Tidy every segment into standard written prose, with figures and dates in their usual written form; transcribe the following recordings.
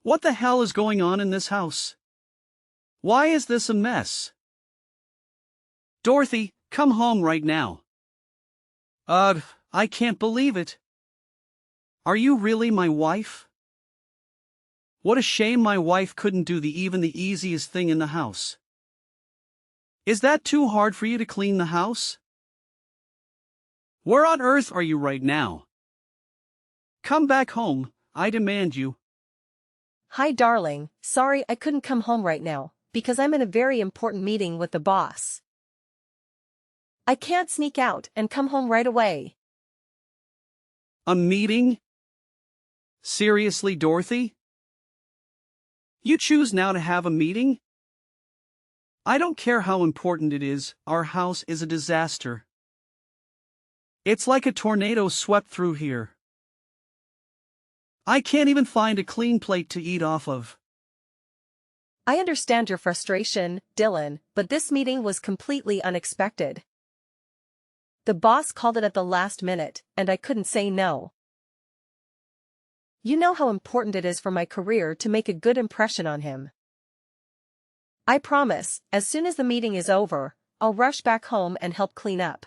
What the hell is going on in this house? Why is this a mess? Dorothy, come home right now. Ugh, I can't believe it. Are you really my wife? What a shame my wife couldn't do even the easiest thing in the house. Is that too hard for you to clean the house? Where on earth are you right now? Come back home, I demand you. Hi darling, sorry I couldn't come home right now, because I'm in a very important meeting with the boss. I can't sneak out and come home right away. A meeting? Seriously, Dorothy? You choose now to have a meeting? I don't care how important it is, our house is a disaster. It's like a tornado swept through here. I can't even find a clean plate to eat off of. I understand your frustration, Dylan, but this meeting was completely unexpected. The boss called it at the last minute, and I couldn't say no. You know how important it is for my career to make a good impression on him. I promise, as soon as the meeting is over, I'll rush back home and help clean up.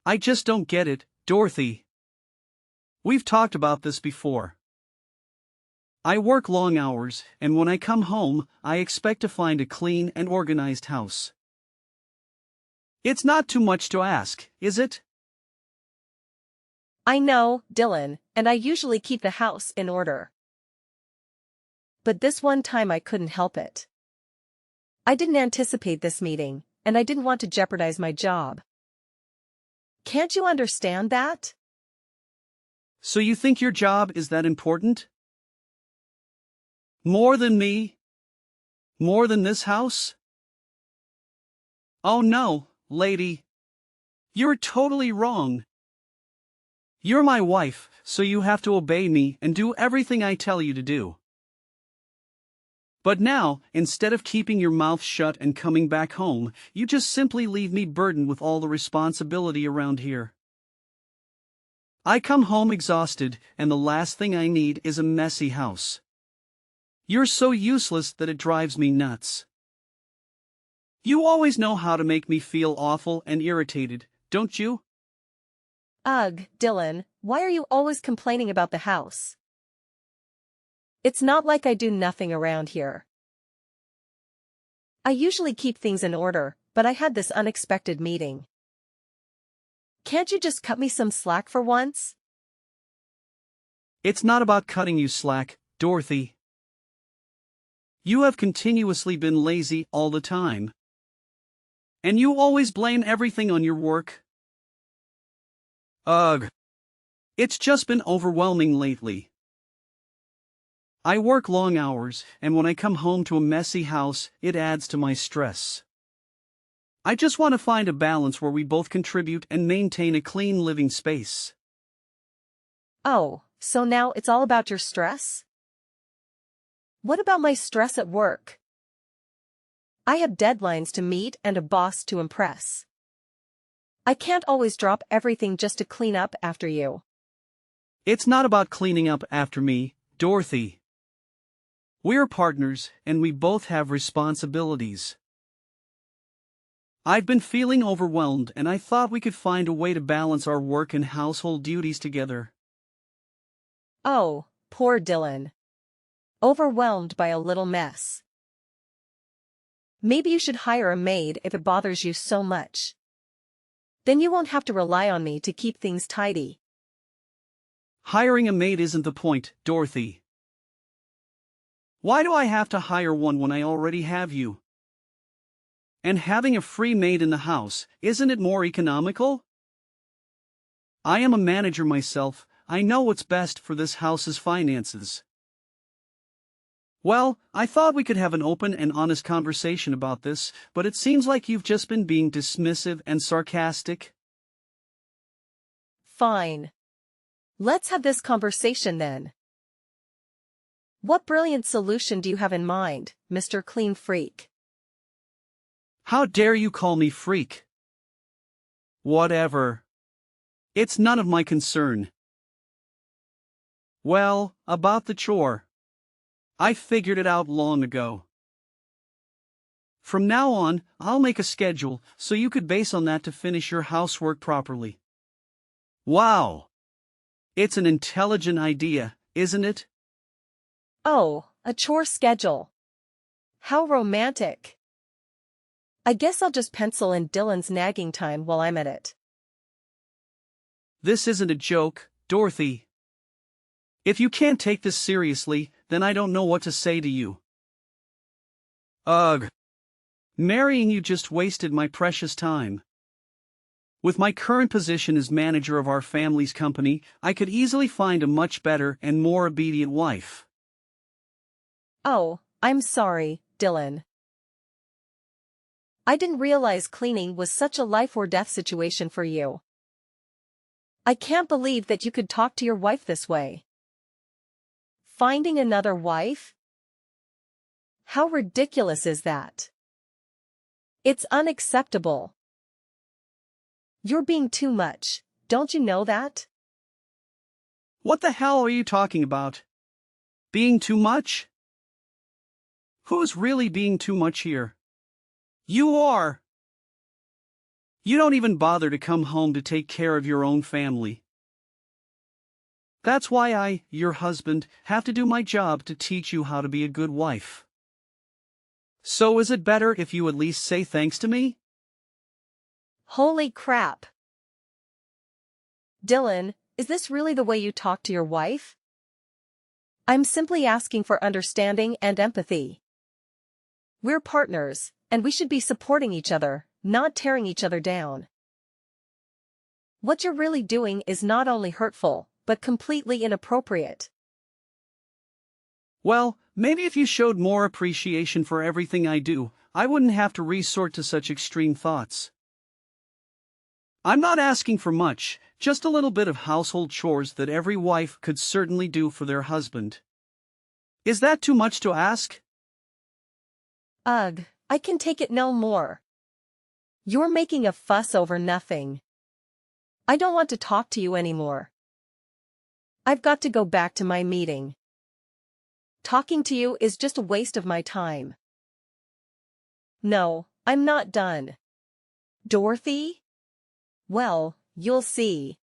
I just don't get it, Dorothy. We've talked about this before. I work long hours, and when I come home, I expect to find a clean and organized house. It's not too much to ask, is it? I know, Dylan, and I usually keep the house in order. But this one time I couldn't help it. I didn't anticipate this meeting, and I didn't want to jeopardize my job. Can't you understand that? So you think your job is that important? More than me? More than this house? Oh no, lady. You're totally wrong. You're my wife, so you have to obey me and do everything I tell you to do. But now, instead of keeping your mouth shut and coming back home, you just simply leave me burdened with all the responsibility around here. I come home exhausted, and the last thing I need is a messy house. You're so useless that it drives me nuts. You always know how to make me feel awful and irritated, don't you? Ugh, Dylan, why are you always complaining about the house? It's not like I do nothing around here. I usually keep things in order, but I had this unexpected meeting. Can't you just cut me some slack for once? It's not about cutting you slack, Dorothy. You have continuously been lazy all the time. And you always blame everything on your work. Ugh. It's just been overwhelming lately. I work long hours, and when I come home to a messy house, it adds to my stress. I just want to find a balance where we both contribute and maintain a clean living space. Oh, so now it's all about your stress? What about my stress at work? I have deadlines to meet and a boss to impress. I can't always drop everything just to clean up after you. It's not about cleaning up after me, Dorothy. We're partners, and we both have responsibilities. I've been feeling overwhelmed, and I thought we could find a way to balance our work and household duties together. Oh, poor Dylan. Overwhelmed by a little mess. Maybe you should hire a maid if it bothers you so much. Then you won't have to rely on me to keep things tidy. Hiring a maid isn't the point, Dorothy. Why do I have to hire one when I already have you? And having a free maid in the house, isn't it more economical? I am a manager myself, I know what's best for this house's finances. Well, I thought we could have an open and honest conversation about this, but it seems like you've just been being dismissive and sarcastic. Fine. Let's have this conversation then. What brilliant solution do you have in mind, Mr. Clean Freak? How dare you call me freak? Whatever. It's none of my concern. Well, about the chore. I figured it out long ago. From now on, I'll make a schedule so you could base on that to finish your housework properly. Wow! It's an intelligent idea, isn't it? Oh, a chore schedule. How romantic. I guess I'll just pencil in Dylan's nagging time while I'm at it. This isn't a joke, Dorothy. If you can't take this seriously, then I don't know what to say to you. Ugh. Marrying you just wasted my precious time. With my current position as manager of our family's company, I could easily find a much better and more obedient wife. Oh, I'm sorry, Dylan. I didn't realize cleaning was such a life-or-death situation for you. I can't believe that you could talk to your wife this way. Finding another wife? How ridiculous is that? It's unacceptable. You're being too much, don't you know that? What the hell are you talking about? Being too much? Who's really being too much here? You are. You don't even bother to come home to take care of your own family. That's why I, your husband, have to do my job to teach you how to be a good wife. So is it better if you at least say thanks to me? Holy crap. Dylan, is this really the way you talk to your wife? I'm simply asking for understanding and empathy. We're partners, and we should be supporting each other, not tearing each other down. What you're really doing is not only hurtful, but completely inappropriate. Well, maybe if you showed more appreciation for everything I do, I wouldn't have to resort to such extreme thoughts. I'm not asking for much, just a little bit of household chores that every wife could certainly do for their husband. Is that too much to ask? Ugh, I can take it no more. You're making a fuss over nothing. I don't want to talk to you anymore. I've got to go back to my meeting. Talking to you is just a waste of my time. No, I'm not done. Dorothy? Well, you'll see.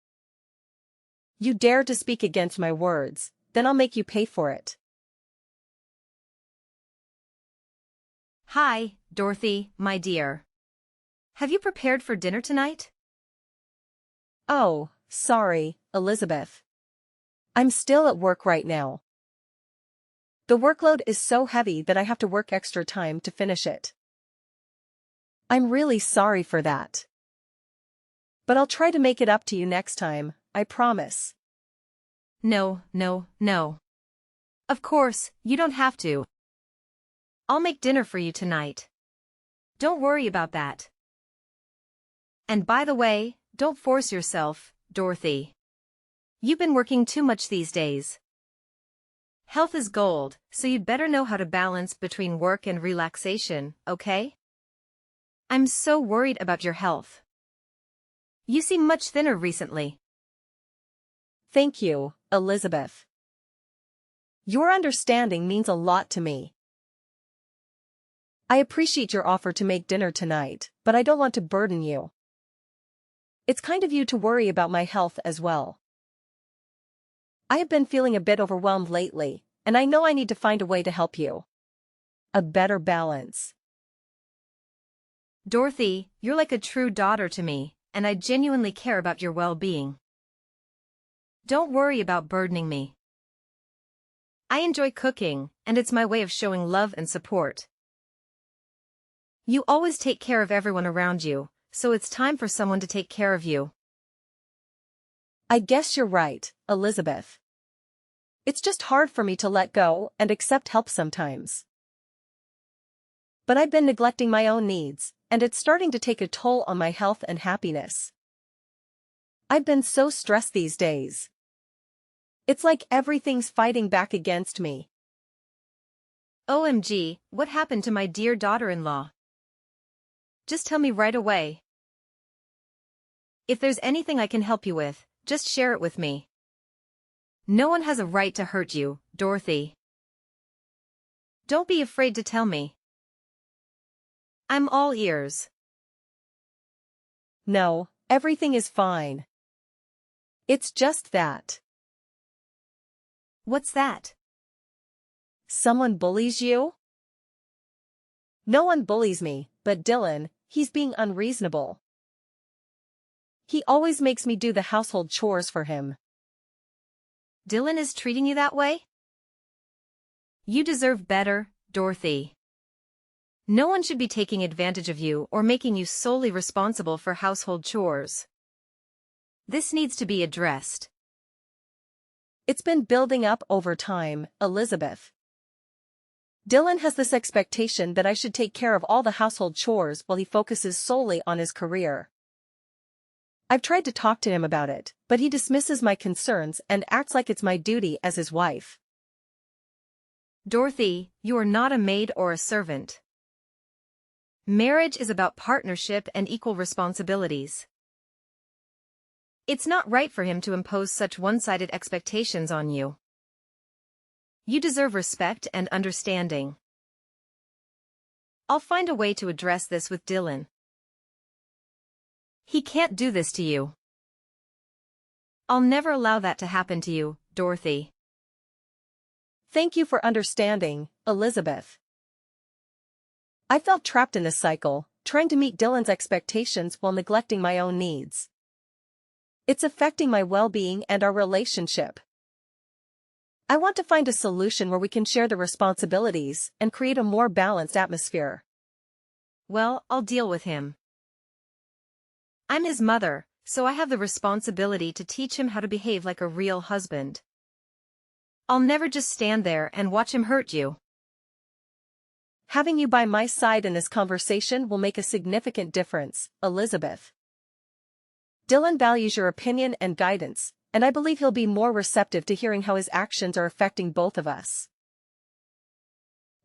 You dare to speak against my words, then I'll make you pay for it. Hi, Dorothy, my dear. Have you prepared for dinner tonight? Oh, sorry, Elizabeth. I'm still at work right now. The workload is so heavy that I have to work extra time to finish it. I'm really sorry for that. But I'll try to make it up to you next time, I promise. No. Of course, you don't have to. I'll make dinner for you tonight. Don't worry about that. And by the way, don't force yourself, Dorothy. You've been working too much these days. Health is gold, so you'd better know how to balance between work and relaxation, okay? I'm so worried about your health. You seem much thinner recently. Thank you, Elizabeth. Your understanding means a lot to me. I appreciate your offer to make dinner tonight, but I don't want to burden you. It's kind of you to worry about my health as well. I have been feeling a bit overwhelmed lately, and I know I need to find a way to help you. A better balance. Dorothy, you're like a true daughter to me, and I genuinely care about your well-being. Don't worry about burdening me. I enjoy cooking, and it's my way of showing love and support. You always take care of everyone around you, so it's time for someone to take care of you. I guess you're right, Elizabeth. It's just hard for me to let go and accept help sometimes. But I've been neglecting my own needs, and it's starting to take a toll on my health and happiness. I've been so stressed these days. It's like everything's fighting back against me. OMG, what happened to my dear daughter-in-law? Just tell me right away. If there's anything I can help you with, just share it with me. No one has a right to hurt you, Dorothy. Don't be afraid to tell me. I'm all ears. No, everything is fine. It's just that. What's that? Someone bullies you? No one bullies me, but Dylan, he's being unreasonable. He always makes me do the household chores for him. Dylan is treating you that way? You deserve better, Dorothy. No one should be taking advantage of you or making you solely responsible for household chores. This needs to be addressed. It's been building up over time, Elizabeth. Dylan has this expectation that I should take care of all the household chores while he focuses solely on his career. I've tried to talk to him about it, but he dismisses my concerns and acts like it's my duty as his wife. Dorothy, you are not a maid or a servant. Marriage is about partnership and equal responsibilities. It's not right for him to impose such one-sided expectations on you. You deserve respect and understanding. I'll find a way to address this with Dylan. He can't do this to you. I'll never allow that to happen to you, Dorothy. Thank you for understanding, Elizabeth. I felt trapped in this cycle, trying to meet Dylan's expectations while neglecting my own needs. It's affecting my well-being and our relationship. I want to find a solution where we can share the responsibilities and create a more balanced atmosphere. Well, I'll deal with him. I'm his mother, so I have the responsibility to teach him how to behave like a real husband. I'll never just stand there and watch him hurt you. Having you by my side in this conversation will make a significant difference, Elizabeth. Dylan values your opinion and guidance, and I believe he'll be more receptive to hearing how his actions are affecting both of us.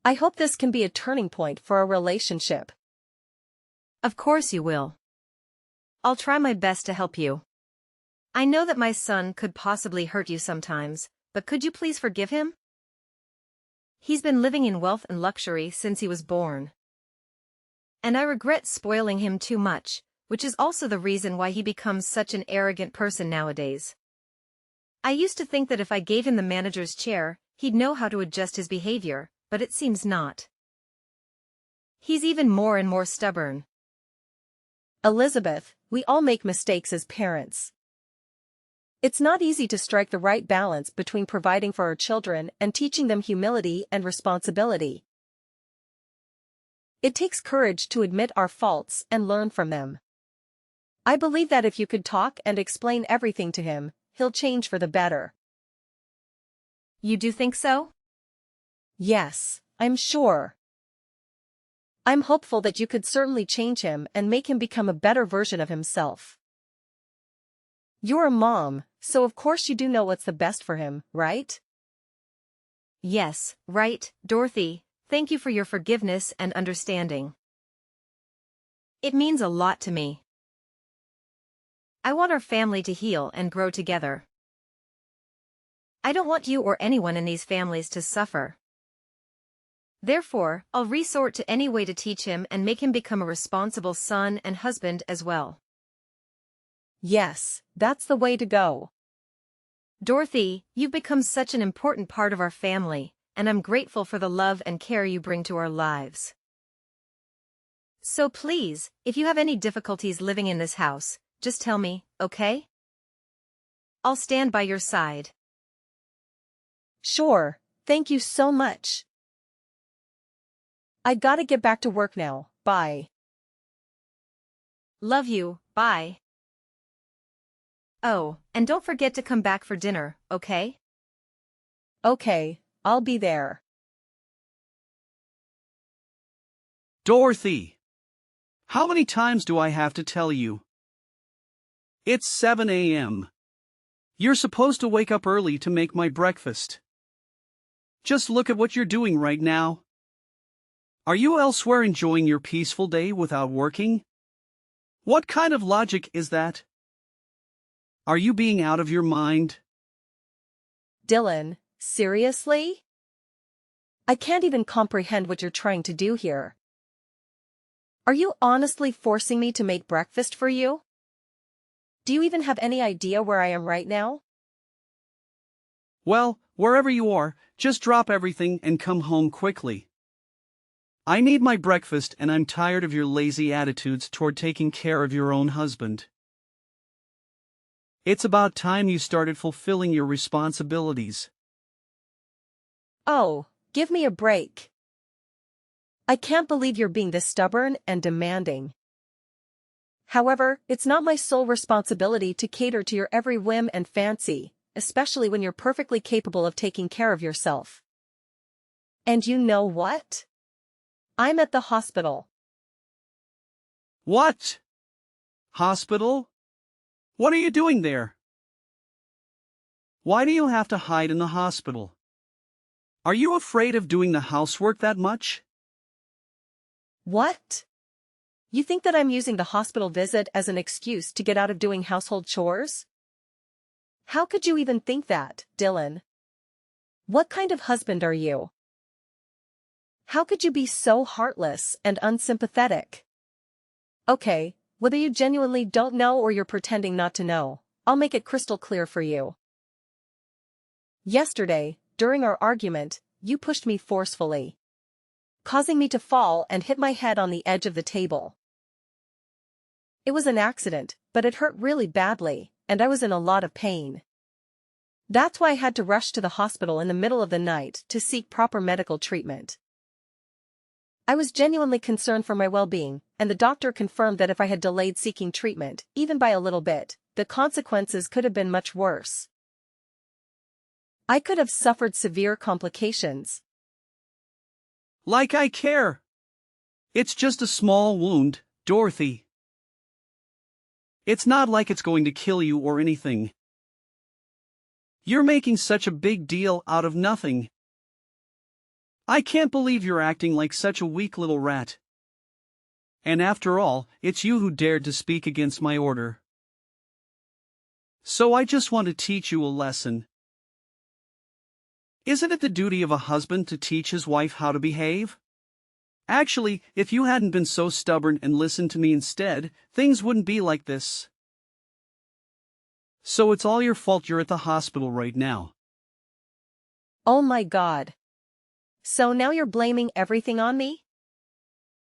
I hope this can be a turning point for our relationship. Of course you will. I'll try my best to help you. I know that my son could possibly hurt you sometimes, but could you please forgive him? He's been living in wealth and luxury since he was born. And I regret spoiling him too much, which is also the reason why he becomes such an arrogant person nowadays. I used to think that if I gave him the manager's chair, he'd know how to adjust his behavior, but it seems not. He's even more and more stubborn. Elizabeth, we all make mistakes as parents. It's not easy to strike the right balance between providing for our children and teaching them humility and responsibility. It takes courage to admit our faults and learn from them. I believe that if you could talk and explain everything to him, he'll change for the better. You do think so? Yes, I'm sure. I'm hopeful that you could certainly change him and make him become a better version of himself. You're a mom, so of course you do know what's the best for him, right? Yes, right, Dorothy, thank you for your forgiveness and understanding. It means a lot to me. I want our family to heal and grow together. I don't want you or anyone in these families to suffer. Therefore, I'll resort to any way to teach him and make him become a responsible son and husband as well. Yes, that's the way to go. Dorothy, you've become such an important part of our family, and I'm grateful for the love and care you bring to our lives. So please, if you have any difficulties living in this house, just tell me, okay? I'll stand by your side. Sure, thank you so much. I gotta get back to work now, bye. Love you, bye. Oh, and don't forget to come back for dinner, okay? Okay, I'll be there. Dorothy! How many times do I have to tell you? It's 7 a.m. You're supposed to wake up early to make my breakfast. Just look at what you're doing right now. Are you elsewhere enjoying your peaceful day without working? What kind of logic is that? Are you being out of your mind? Dylan, seriously? I can't even comprehend what you're trying to do here. Are you honestly forcing me to make breakfast for you? Do you even have any idea where I am right now? Well, wherever you are, just drop everything and come home quickly. I need my breakfast and I'm tired of your lazy attitudes toward taking care of your own husband. It's about time you started fulfilling your responsibilities. Oh, give me a break. I can't believe you're being this stubborn and demanding. However, it's not my sole responsibility to cater to your every whim and fancy, especially when you're perfectly capable of taking care of yourself. And you know what? I'm at the hospital. What? Hospital? What are you doing there? Why do you have to hide in the hospital? Are you afraid of doing the housework that much? What? You think that I'm using the hospital visit as an excuse to get out of doing household chores? How could you even think that, Dylan? What kind of husband are you? How could you be so heartless and unsympathetic? Okay, whether you genuinely don't know or you're pretending not to know, I'll make it crystal clear for you. Yesterday, during our argument, you pushed me forcefully, causing me to fall and hit my head on the edge of the table. It was an accident, but it hurt really badly, and I was in a lot of pain. That's why I had to rush to the hospital in the middle of the night to seek proper medical treatment. I was genuinely concerned for my well-being, and the doctor confirmed that if I had delayed seeking treatment, even by a little bit, the consequences could have been much worse. I could have suffered severe complications. Like I care. It's just a small wound, Dorothy. It's not like it's going to kill you or anything. You're making such a big deal out of nothing. I can't believe you're acting like such a weak little rat. And after all, it's you who dared to speak against my order. So I just want to teach you a lesson. Isn't it the duty of a husband to teach his wife how to behave? Actually, if you hadn't been so stubborn and listened to me instead, things wouldn't be like this. So it's all your fault you're at the hospital right now. Oh my God. So now you're blaming everything on me?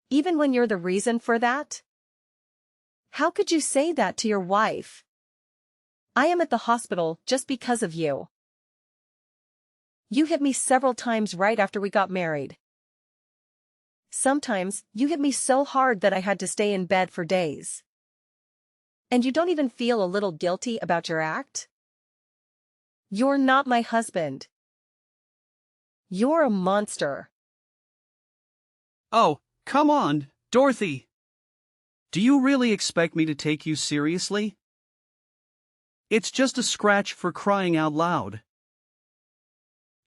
Even when you're the reason for that? How could you say that to your wife? I am at the hospital just because of you. You hit me several times right after we got married. Sometimes, you hit me so hard that I had to stay in bed for days. And you don't even feel a little guilty about your act? You're not my husband. You're a monster. Oh, come on, Dorothy. Do you really expect me to take you seriously? It's just a scratch for crying out loud.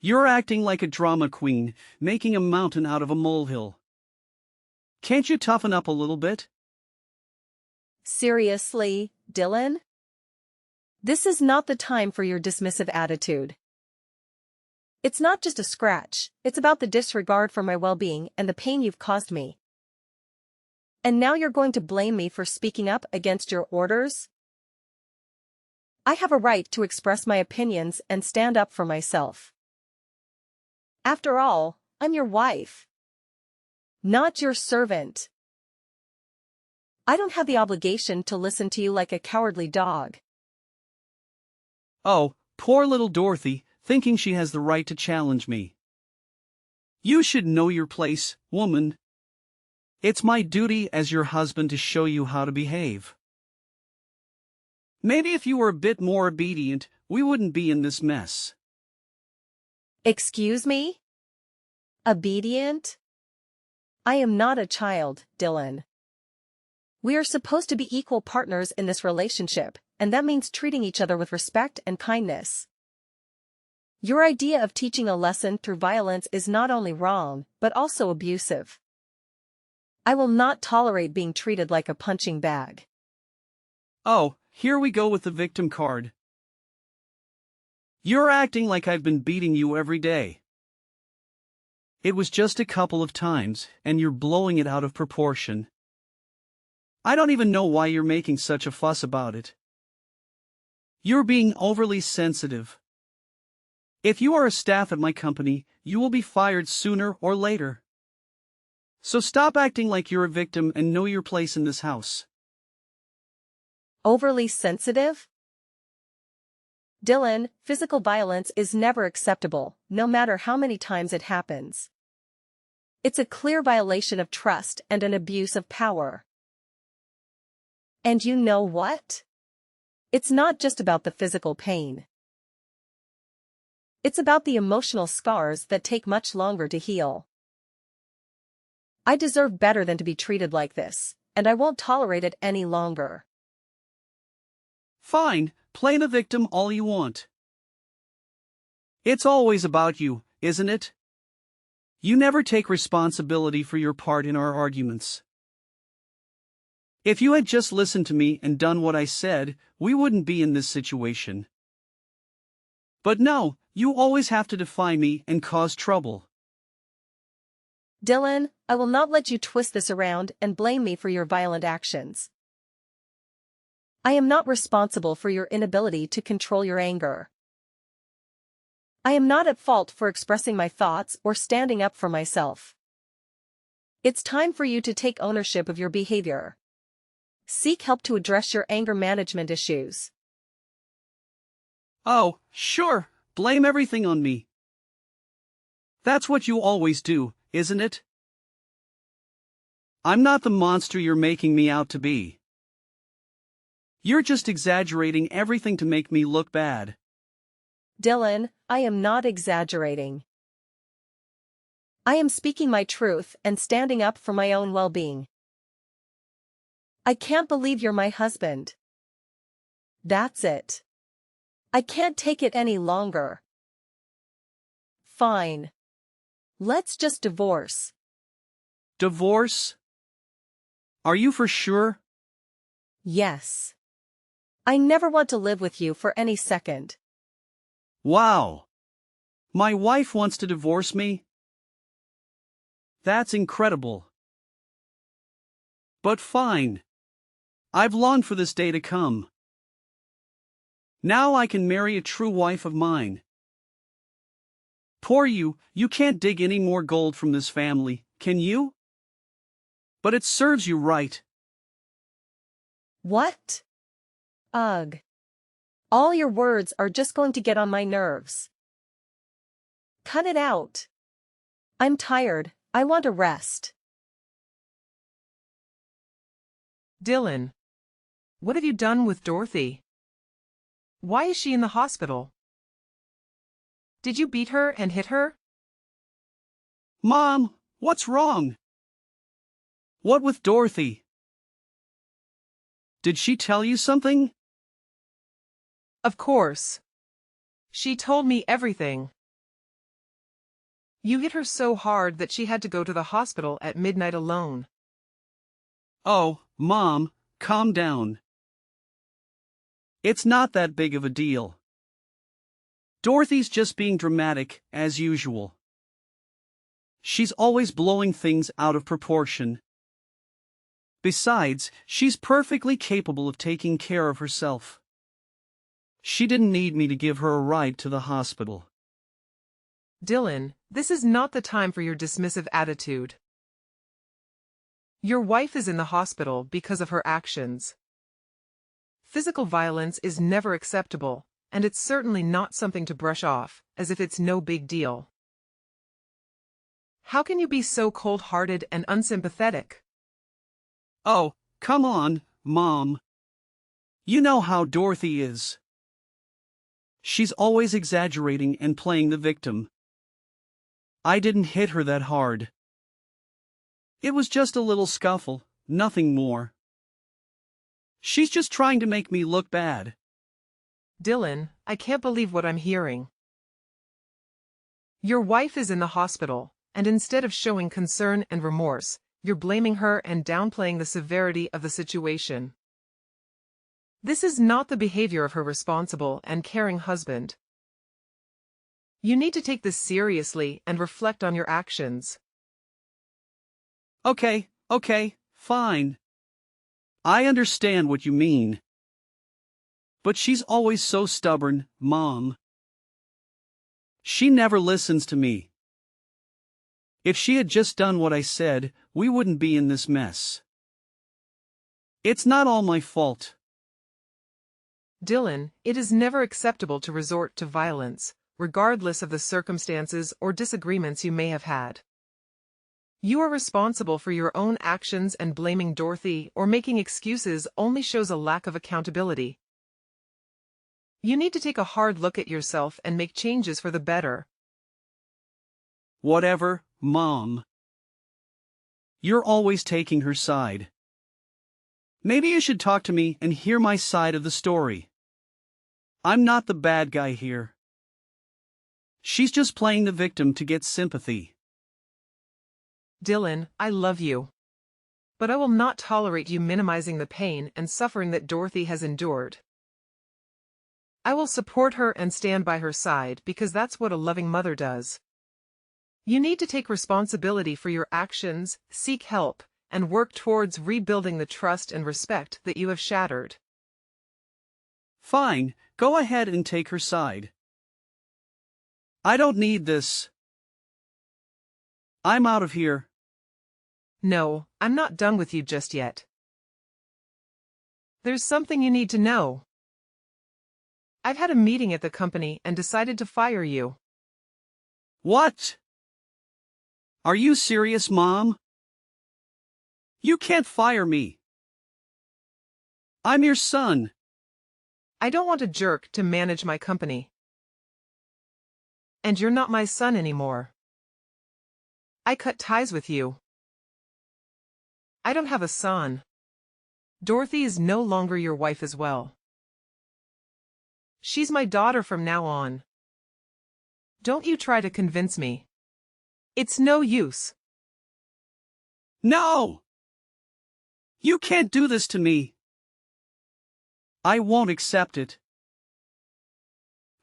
You're acting like a drama queen, making a mountain out of a molehill. Can't you toughen up a little bit? Seriously, Dylan? This is not the time for your dismissive attitude. It's not just a scratch, it's about the disregard for my well-being and the pain you've caused me. And now you're going to blame me for speaking up against your orders? I have a right to express my opinions and stand up for myself. After all, I'm your wife. Not your servant. I don't have the obligation to listen to you like a cowardly dog. Oh, poor little Dorothy, thinking she has the right to challenge me. You should know your place, woman. It's my duty as your husband to show you how to behave. Maybe if you were a bit more obedient, we wouldn't be in this mess. Excuse me? Obedient? I am not a child, Dylan. We are supposed to be equal partners in this relationship, and that means treating each other with respect and kindness. Your idea of teaching a lesson through violence is not only wrong, but also abusive. I will not tolerate being treated like a punching bag. Oh, here we go with the victim card. You're acting like I've been beating you every day. It was just a couple of times, and you're blowing it out of proportion. I don't even know why you're making such a fuss about it. You're being overly sensitive. If you are a staff at my company, you will be fired sooner or later. So stop acting like you're a victim and know your place in this house. Overly sensitive? Dylan, physical violence is never acceptable, no matter how many times it happens. It's a clear violation of trust and an abuse of power. And you know what? It's not just about the physical pain. It's about the emotional scars that take much longer to heal. I deserve better than to be treated like this, and I won't tolerate it any longer. Fine, play the victim all you want. It's always about you, isn't it? You never take responsibility for your part in our arguments. If you had just listened to me and done what I said, we wouldn't be in this situation. But no, you always have to defy me and cause trouble. Dylan, I will not let you twist this around and blame me for your violent actions. I am not responsible for your inability to control your anger. I am not at fault for expressing my thoughts or standing up for myself. It's time for you to take ownership of your behavior. Seek help to address your anger management issues. Oh, sure, blame everything on me. That's what you always do, isn't it? I'm not the monster you're making me out to be. You're just exaggerating everything to make me look bad. Dylan, I am not exaggerating. I am speaking my truth and standing up for my own well-being. I can't believe you're my husband. That's it. I can't take it any longer. Fine. Let's just divorce. Divorce? Are you for sure? Yes. I never want to live with you for any second. Wow. My wife wants to divorce me? That's incredible. But fine. I've longed for this day to come. Now I can marry a true wife of mine. Poor you can't dig any more gold from this family, can you? But it serves you right. What? Ugh. All your words are just going to get on my nerves. Cut it out. I'm tired, I want a rest. Dylan, what have you done with Dorothy? Why is she in the hospital? Did you beat her and hit her? Mom, what's wrong? What with Dorothy? Did she tell you something? Of course. She told me everything. You hit her so hard that she had to go to the hospital at midnight alone. Oh, Mom, calm down. It's not that big of a deal. Dorothy's just being dramatic, as usual. She's always blowing things out of proportion. Besides, she's perfectly capable of taking care of herself. She didn't need me to give her a ride to the hospital. Dylan, this is not the time for your dismissive attitude. Your wife is in the hospital because of her actions. Physical violence is never acceptable, and it's certainly not something to brush off, as if it's no big deal. How can you be so cold-hearted and unsympathetic? Oh, come on, Mom. You know how Dorothy is. She's always exaggerating and playing the victim. I didn't hit her that hard. It was just a little scuffle, nothing more. She's just trying to make me look bad. Dylan, I can't believe what I'm hearing. Your wife is in the hospital, and instead of showing concern and remorse, you're blaming her and downplaying the severity of the situation. This is not the behavior of her responsible and caring husband. You need to take this seriously and reflect on your actions. Okay, fine. I understand what you mean. But she's always so stubborn, Mom. She never listens to me. If she had just done what I said, we wouldn't be in this mess. It's not all my fault. Dylan, it is never acceptable to resort to violence, regardless of the circumstances or disagreements you may have had. You are responsible for your own actions, and blaming Dorothy or making excuses only shows a lack of accountability. You need to take a hard look at yourself and make changes for the better. Whatever, Mom. You're always taking her side. Maybe you should talk to me and hear my side of the story. I'm not the bad guy here. She's just playing the victim to get sympathy. Dylan, I love you. But I will not tolerate you minimizing the pain and suffering that Dorothy has endured. I will support her and stand by her side because that's what a loving mother does. You need to take responsibility for your actions, seek help, and work towards rebuilding the trust and respect that you have shattered. Fine, go ahead and take her side. I don't need this. I'm out of here. No, I'm not done with you just yet. There's something you need to know. I've had a meeting at the company and decided to fire you. What? Are you serious, Mom? You can't fire me. I'm your son. I don't want a jerk to manage my company. And you're not my son anymore. I cut ties with you. I don't have a son. Dorothy is no longer your wife as well. She's my daughter from now on. Don't you try to convince me. It's no use. No! You can't do this to me. I won't accept it.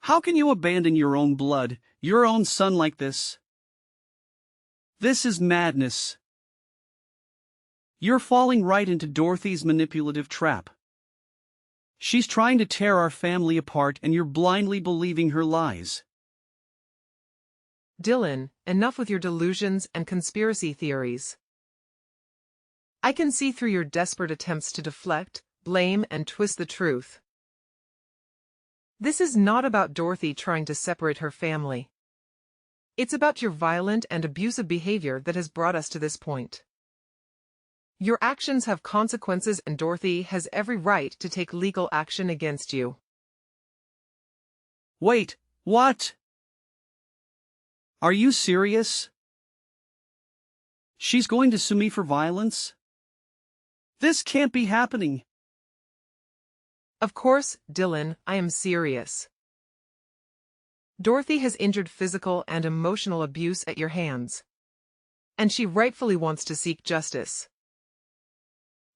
How can you abandon your own blood, your own son like this? This is madness. You're falling right into Dorothy's manipulative trap. She's trying to tear our family apart and you're blindly believing her lies. Dylan, enough with your delusions and conspiracy theories. I can see through your desperate attempts to deflect, blame, and twist the truth. This is not about Dorothy trying to separate her family. It's about your violent and abusive behavior that has brought us to this point. Your actions have consequences and Dorothy has every right to take legal action against you. Wait, what? Are you serious? She's going to sue me for violence? This can't be happening. Of course, Dylan, I am serious. Dorothy has endured physical and emotional abuse at your hands. And she rightfully wants to seek justice.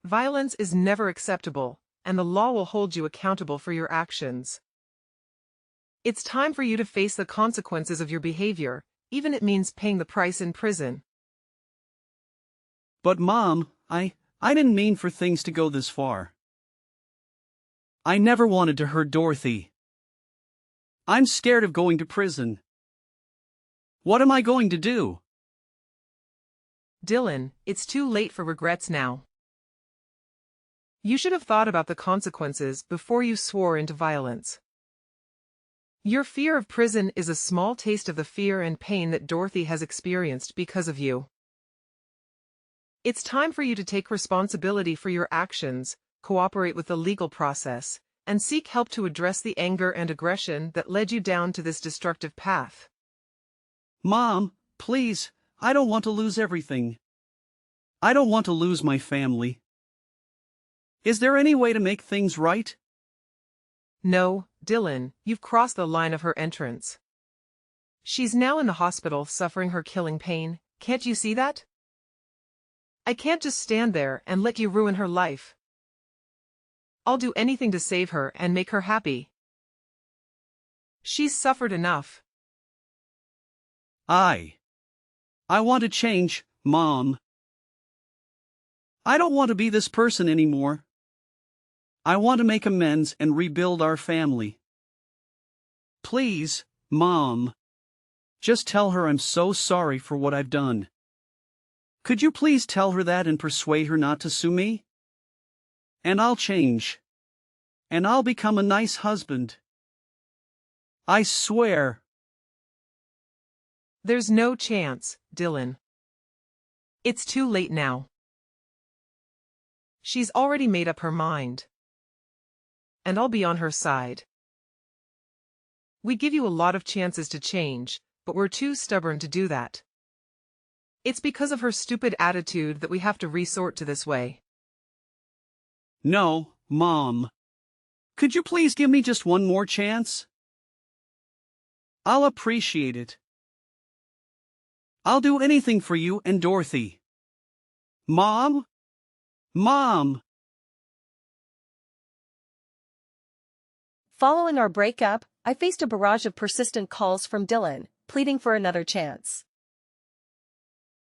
Violence is never acceptable, and the law will hold you accountable for your actions. It's time for you to face the consequences of your behavior, even if it means paying the price in prison. But Mom, I didn't mean for things to go this far. I never wanted to hurt Dorothy. I'm scared of going to prison. What am I going to do? Dylan, it's too late for regrets now. You should have thought about the consequences before you swore into violence. Your fear of prison is a small taste of the fear and pain that Dorothy has experienced because of you. It's time for you to take responsibility for your actions, cooperate with the legal process, and seek help to address the anger and aggression that led you down to this destructive path. Mom, please, I don't want to lose everything. I don't want to lose my family. Is there any way to make things right? No, Dylan, you've crossed the line of her entrance. She's now in the hospital suffering her killing pain, can't you see that? I can't just stand there and let you ruin her life. I'll do anything to save her and make her happy. She's suffered enough. I want to change, Mom. I don't want to be this person anymore. I want to make amends and rebuild our family. Please, Mom. Just tell her I'm so sorry for what I've done. Could you please tell her that and persuade her not to sue me? And I'll change. And I'll become a nice husband. I swear. There's no chance, Dylan. It's too late now. She's already made up her mind. And I'll be on her side. We give you a lot of chances to change, but we're too stubborn to do that. It's because of her stupid attitude that we have to resort to this way. No, Mom. Could you please give me just one more chance? I'll appreciate it. I'll do anything for you and Dorothy. Mom? Mom! Following our breakup, I faced a barrage of persistent calls from Dylan, pleading for another chance.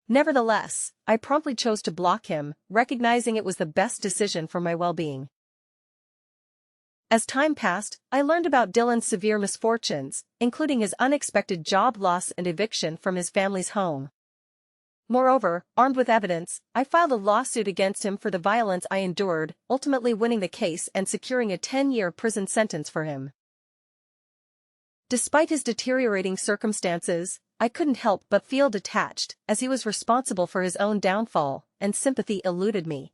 Nevertheless, I promptly chose to block him, recognizing it was the best decision for my well-being. As time passed, I learned about Dylan's severe misfortunes, including his unexpected job loss and eviction from his family's home. Moreover, armed with evidence, I filed a lawsuit against him for the violence I endured, ultimately winning the case and securing a 10-year prison sentence for him. Despite his deteriorating circumstances, I couldn't help but feel detached, as he was responsible for his own downfall, and sympathy eluded me.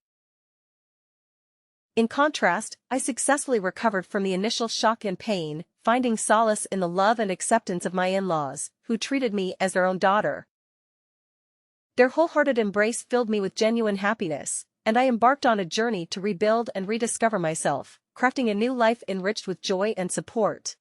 In contrast, I successfully recovered from the initial shock and pain, finding solace in the love and acceptance of my in-laws, who treated me as their own daughter. Their wholehearted embrace filled me with genuine happiness, and I embarked on a journey to rebuild and rediscover myself, crafting a new life enriched with joy and support.